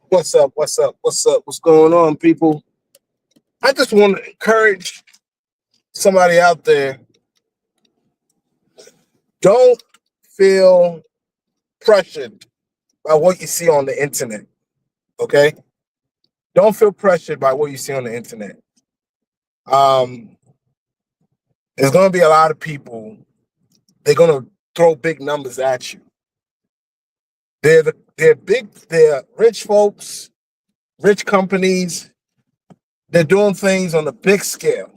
What's up? What's up? What's up? What's going on, people? I just want to encourage somebody out there. Don't feel pressured by what you see on the internet. Okay? Don't feel pressured by what you see on the internet. Um, there's gonna be a lot of people. They're gonna throw big numbers at you. They're rich folks, rich companies. They're doing things on a big scale,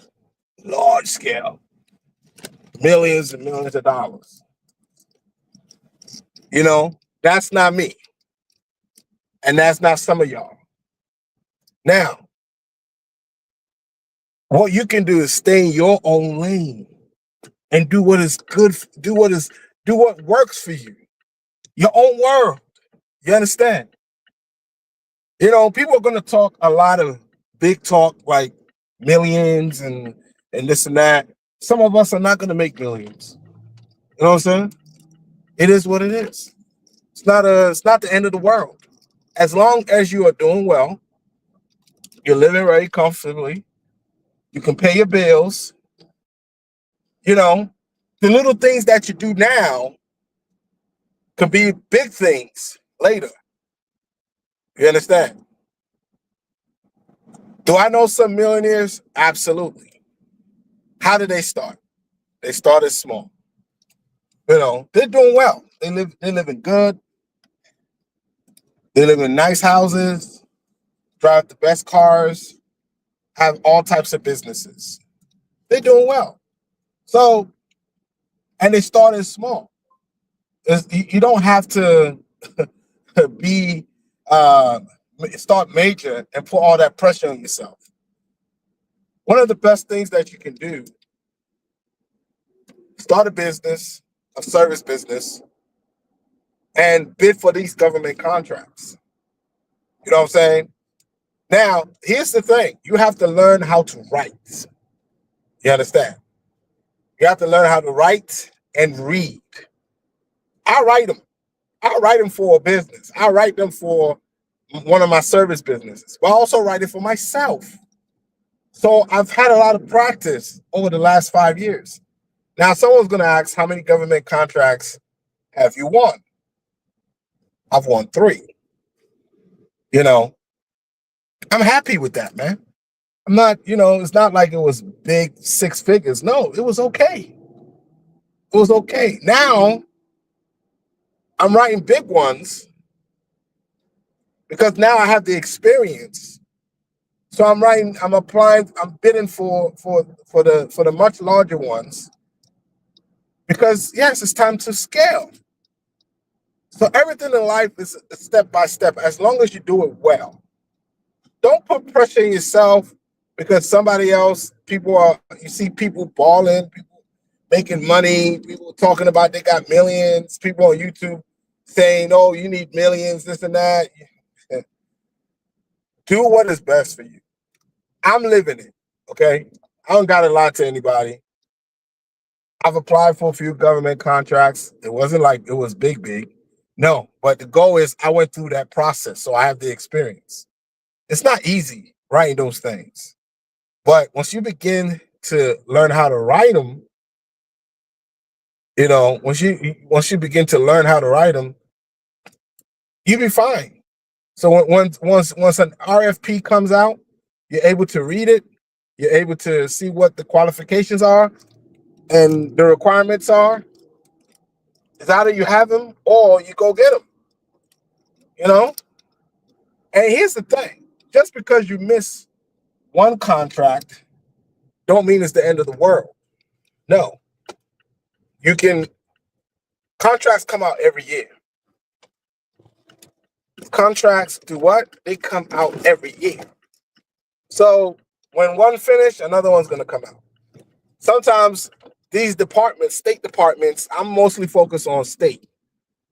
large scale, millions and millions of dollars. That's not me. And that's not some of y'all. Now, what you can do is stay in your own lane and do what is good, do what works for you, your own world. You understand? People are gonna talk a lot of big talk like millions and this and that. Some of us are not gonna make millions. You know what I'm saying? It is what it is. It's not the end of the world. As long as you are doing well, you're living very comfortably, you can pay your bills, you know, the little things that you do now could be big things later. You understand? Do I know some millionaires? Absolutely. How did they start? They started small. They're doing well. They live in good. They live in nice houses, drive the best cars, have all types of businesses. They're doing well. So, and they started small. You don't have to be uh, start major and put all that pressure on yourself. One of the best things that you can do: start a business, a service business, and bid for these government contracts. You know what I'm saying? Now, here's the thing: you have to learn how to write. You understand? You have to learn how to write and read. I write them. I write them for a business. I write them for one of my service businesses, but I also write it for myself. So I've had a lot of practice over the last 5 years. Now, someone's going to ask, how many government contracts have you won? I've won 3. You know, I'm happy with that, man. I'm not, it's not like it was big 6 figures. No, it was okay. It was okay. Now I'm writing big ones because now I have the experience. So I'm applying, I'm bidding for the much larger ones because yes, it's time to scale. So everything in life is step by step, as long as you do it well. Don't put pressure on yourself because somebody else, you see people balling, people making money, people talking about they got millions, people on YouTube saying, oh, you need millions, this and that. Do what is best for you. I'm living it, okay? I don't got to lie to anybody. I've applied for a few government contracts. It wasn't like it was big, big. No, but the goal is I went through that process, so I have the experience. It's not easy writing those things, but once you begin to learn how to write them, once you begin to learn how to write them, you'll be fine. So once an RFP comes out, you're able to read it. You're able to see what the qualifications are and the requirements are. It's either you have them or you go get them. You know. And here's the thing: just because you miss one contract, don't mean it's the end of the world. No, you can. Contracts come out every year. Contracts do what? They come out every year. So when one finish, another one's gonna come out. Sometimes these departments, state departments, I'm mostly focused on state.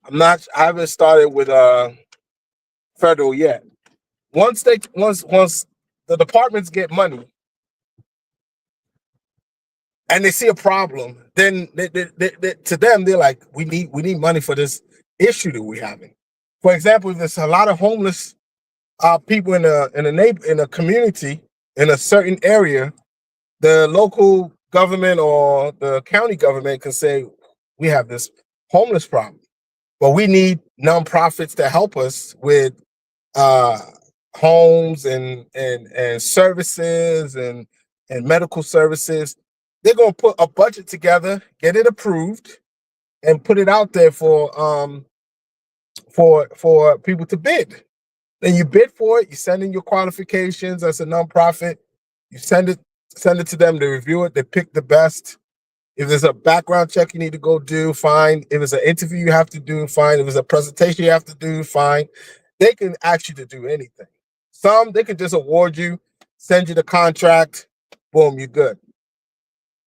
I haven't started with federal yet. Once the departments get money and they see a problem, then to them they're like, we need money for this issue that we're having. For example, if there's a lot of homeless people in a community in a certain area, the local government or the county government can say, we have this homeless problem, but we need nonprofits to help us with uh, homes and services and medical services. They're gonna put a budget together, get it approved, and put it out there for people to bid. Then you bid for it. You send in your qualifications as a nonprofit. You send it to them. They review it. They pick the best. If there's a background check you need to go do, fine. If it's an interview you have to do, fine. If it's a presentation you have to do, fine. They can ask you to do anything. Some they can just award you, send you the contract, boom, you're good.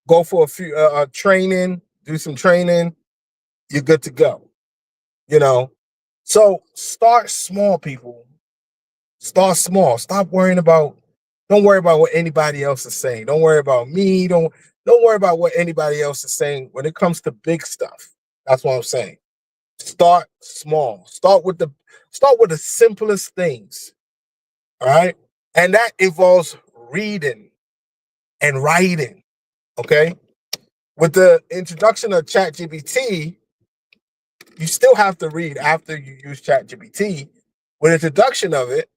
Go for a few training, do some training, you're good to go. You know, so start small, people. Start small. Don't worry about what anybody else is saying. Don't worry about me. Don't worry about what anybody else is saying when it comes to big stuff. That's what I'm saying. Start small. Start with the simplest things. All right. And that involves reading and writing. Okay. With the introduction of ChatGPT, you still have to read after you use ChatGPT. With introduction of it,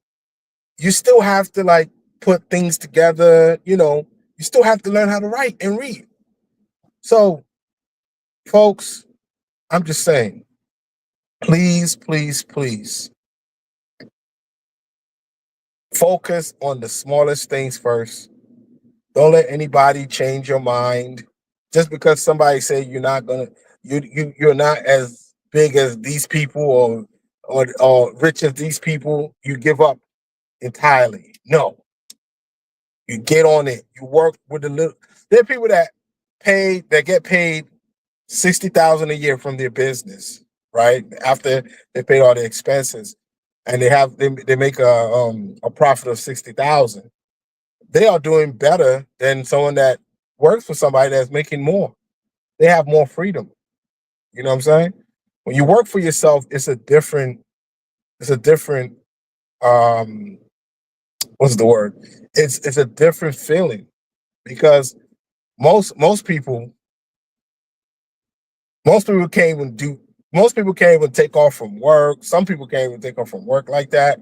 you still have to like put things together, you still have to learn how to write and read. So, folks, I'm just saying, please, please, please focus on the smallest things first. Don't let anybody change your mind. Just because somebody say you're not as big as these people or rich as these people, you give up entirely. No, you get on it. You work with the little. There are people that get paid 60,000 a year from their business, right? After they paid all the expenses, and they make a profit of 60,000. They are doing better than someone that works for somebody that's making more. They have more freedom. You know what I'm saying? When you work for yourself, it's a different um what's the word? It's a different feeling because most people most people can't even do most people can't even take off from work. Some people can't even take off from work like that.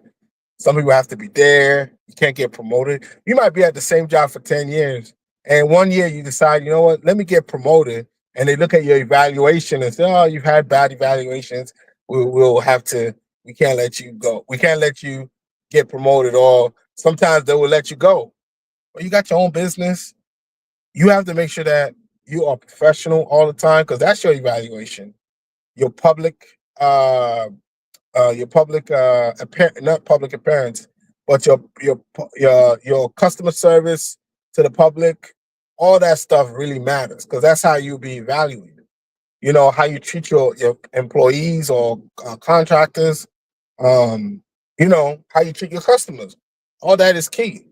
Some people have to be there. You can't get promoted. You might be at the same job for 10 years. And one year you decide, you know what, let me get promoted. And they look at your evaluation and say, oh, you've had bad evaluations. We can't let you go. We can't let you get promoted. Or sometimes they will let you go. Well, you got your own business. You have to make sure that you are professional all the time because that's your evaluation. Your public not public appearance, but your customer service to the public, all that stuff really matters because that's how you'll be evaluated. You know how you treat your employees or contractors. How you treat your customers. All that is key.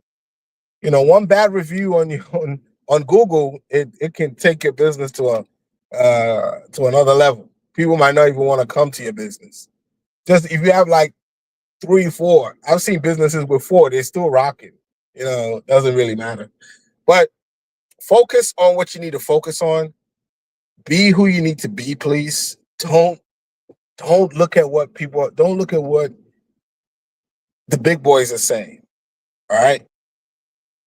One bad review on Google, it can take your business to another level. People might not even want to come to your business. Just if you have like 3, 4. I've seen businesses with 4, they're still rocking. Doesn't really matter. But focus on what you need to focus on. Be who you need to be, please. Don't look at don't look at what the big boys are saying. All right.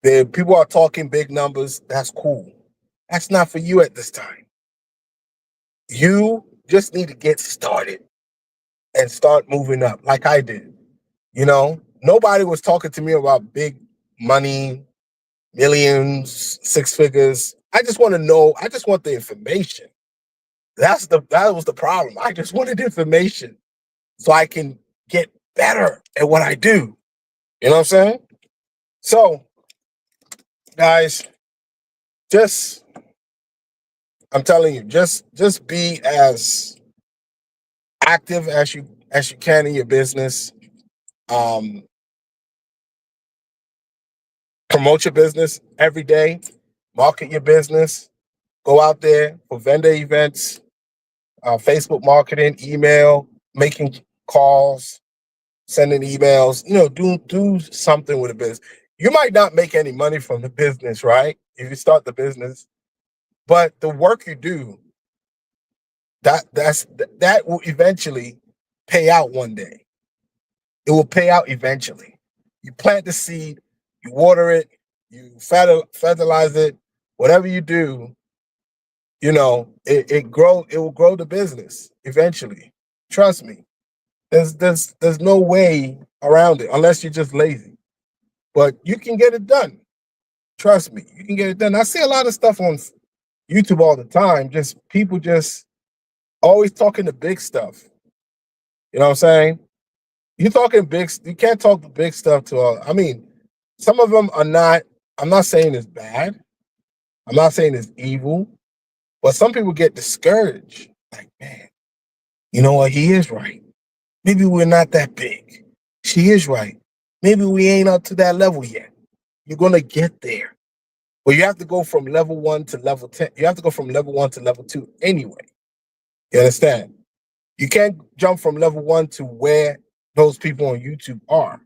The people are talking big numbers. That's cool. That's not for you at this time. You just need to get started and start moving up like I did. Nobody was talking to me about big money, millions, 6 figures. I just want to know. I just want the information. That was the problem. I just wanted information so I can get better at what I do. You know what I'm saying? So, guys, just I'm telling you, just be as active as you can in your business. Um, Promote your business every day. Market your business. Go out there for vendor events, Facebook marketing, email, making calls, sending emails, do something with a business. You might not make any money from the business, right? If you start the business, but the work you do, that will eventually pay out one day. It will pay out eventually. You plant the seed, you water it, you fertilize it, whatever you do, it will grow the business eventually. Trust me. There's no way around it unless you're just lazy. But you can get it done. Trust me, you can get it done. I see a lot of stuff on YouTube all the time. Just people just always talking the big stuff. You know what I'm saying? You talking big. You can't talk the big stuff to. I mean, some of them are not. I'm not saying it's bad. I'm not saying it's evil. But some people get discouraged. Like, man, you know what? He is right. Maybe we're not that big. She is right. Maybe we ain't up to that level yet. You're gonna get there. But you have to go from level 1 to level 10. You have to go from level 1 to level 2 anyway. You understand? You can't jump from level 1 to where those people on YouTube are.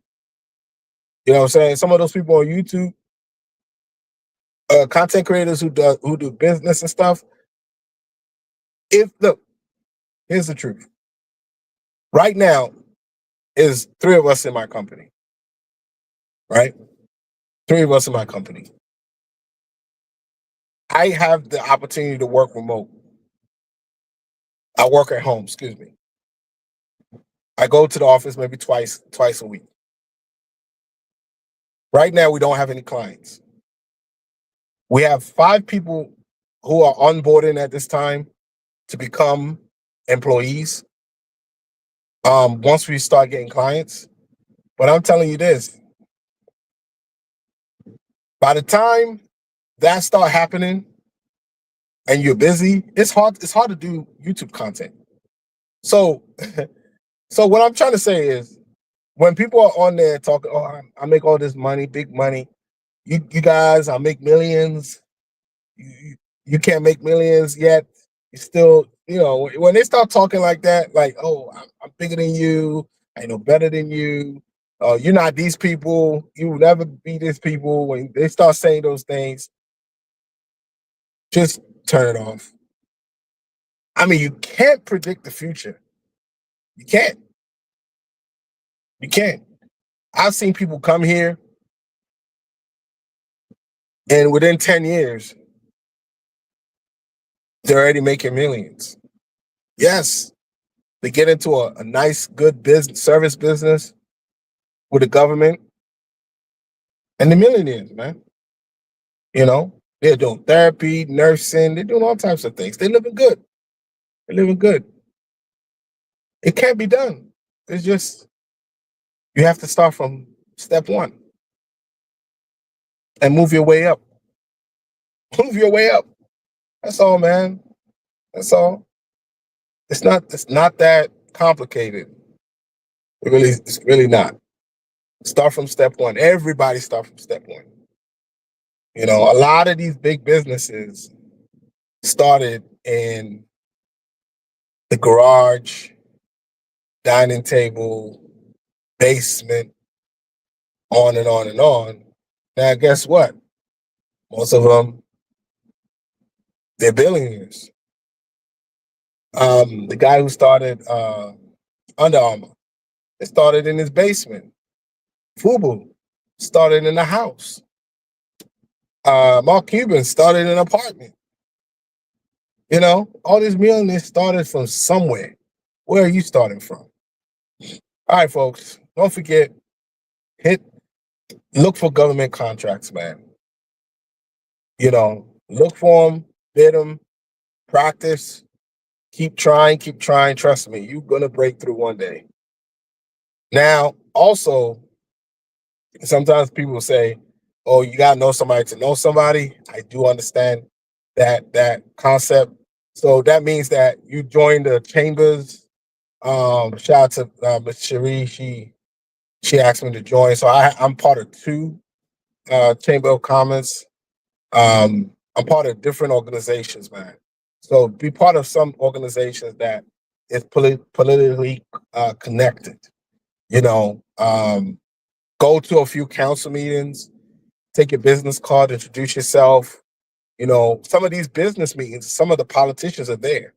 You know what I'm saying? Some of those people on YouTube, content creators who do business and stuff. Look, here's the truth. Right now, is 3 of us in my company. Right? 3 of us in my company. I have the opportunity to work remote. I work at home, excuse me. I go to the office maybe twice a week. Right now, we don't have any clients. We have 5 people who are onboarding at this time to become employees once we start getting clients. But I'm telling you this, by the time that start happening and you're busy, it's hard to do YouTube content. So so what I'm trying to say is, when people are on there talking, oh, I make all this money, big money, you guys, I make millions. You can't make millions yet. You still, when they start talking like that, like, oh, I'm bigger than you, I know better than you. You're not these people. You will never be these people. When they start saying those things, just turn it off. I mean, you can't predict the future. You can't. You can't. I've seen people come here and within 10 years, they're already making millions. Yes, they get into a nice, good business, service business with the government, and the millionaires, man. They're doing therapy, nursing, they're doing all types of things. They're living good. They're living good. It can't be done. It's just, you have to start from step 1 and move your way up. Move your way up. That's all, man. That's all. It's not that complicated. It's really not. Start from step 1. Everybody start from step 1. A lot of these big businesses started in the garage, dining table, basement, on and on and on. Now, guess what? Most of them, they're billionaires. The guy who started Under Armour, it started in his basement. Fubu started in a house. Mark Cuban started in an apartment. All these millionaires started from somewhere. Where are you starting from? All right, folks, don't forget, look for government contracts, man. Look for them, bid them, practice, keep trying. Trust me, you're going to break through one day. Now, also, sometimes people say, oh, you got to know somebody to know somebody. I do understand that concept. So that means that you join the chambers. Shout out to Ms. Cherie. She asked me to join. So I'm part of 2 Chamber of Commerce. I'm part of different organizations, man. So be part of some organizations that is politically connected. You know, go to a few council meetings, take your business card, introduce yourself. You know, some of these business meetings, some of the politicians are there.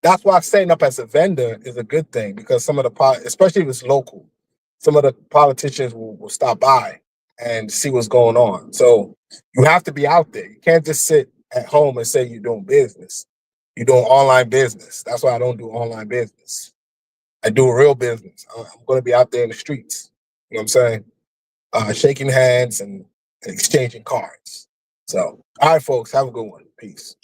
That's why setting up as a vendor is a good thing, because some of especially if it's local, some of the politicians will stop by and see what's going on. So you have to be out there. You can't just sit at home and say you're doing business. You're doing online business. That's why I don't do online business. I do real business. I'm going to be out there in the streets. You know what I'm saying? Shaking hands and exchanging cards. So, all right, folks, have a good one. Peace.